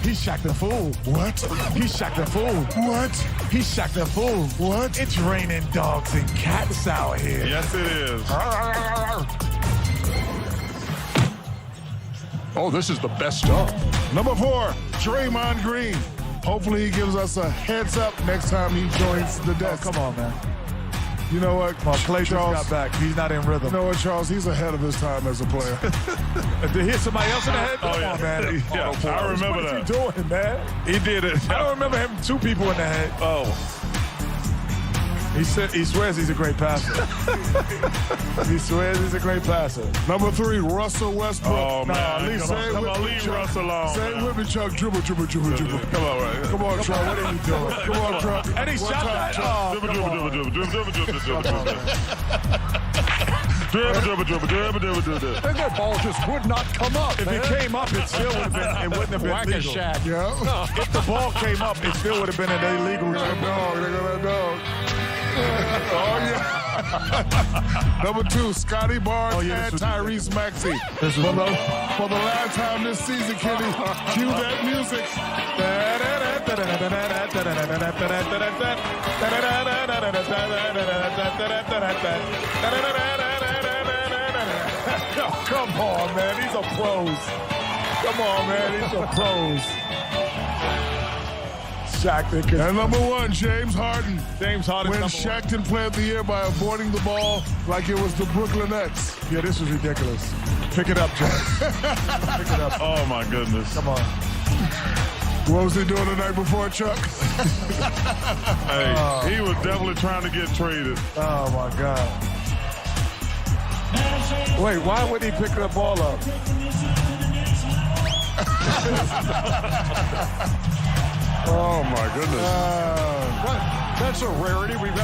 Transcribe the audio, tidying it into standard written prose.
He's Shaqtin-a-fool. What? He's Shaqtin-a-fool. What? He's Shaqtin-a-fool. What? It's raining dogs and cats out here. Yes, it is. Oh, this is the best stuff. Number 4, Draymond Green. Hopefully he gives us a heads up next time he joins the desk. Come on, man. You know what? Come on, Clay just Charles, got back. He's not in rhythm. You know what, Charles? He's ahead of his time as a player. To hit somebody else in the head? Oh, Come yeah. on, man. Yeah, I remember What that. is he doing, man? He did it. I don't remember him 2 people in the head. Oh. He swears he's a great passer. He swears he's a great passer. Number 3, Russell Westbrook. Oh, man. leave, Come on, leave Russ alone. Say it with me, Chuck. Dribble. Come on, right. Come on, Chuck. What are you doing? Come on, Chuck. And he shot that. Oh, Dribble. That ball just would not come up. if it came up, it still would have been. It wouldn't have been Whack a legal. Shaq. Yeah. If the ball came up, it still would have been an illegal. Look at that dog. Look at that dog. Oh, yeah. Number 2, Scotty Barnes and Tyrese Maxey. For the last time this season, Kenny, cue that music. Come on, man. These are pros. Come on, man. These are pros. Shaqtin. And number 1, James Harden. James Harden. Wins Shaqtin Player of the Year by avoiding the ball like it was the Brooklyn Nets. Yeah, this was ridiculous. Pick it up, James. Pick it up. Oh, my goodness. Come on. What was he doing the night before, Chuck? Hey, he was definitely trying to get traded. Oh, my God. Wait, why would he pick the ball up? Oh, my goodness. That's a rarity. We've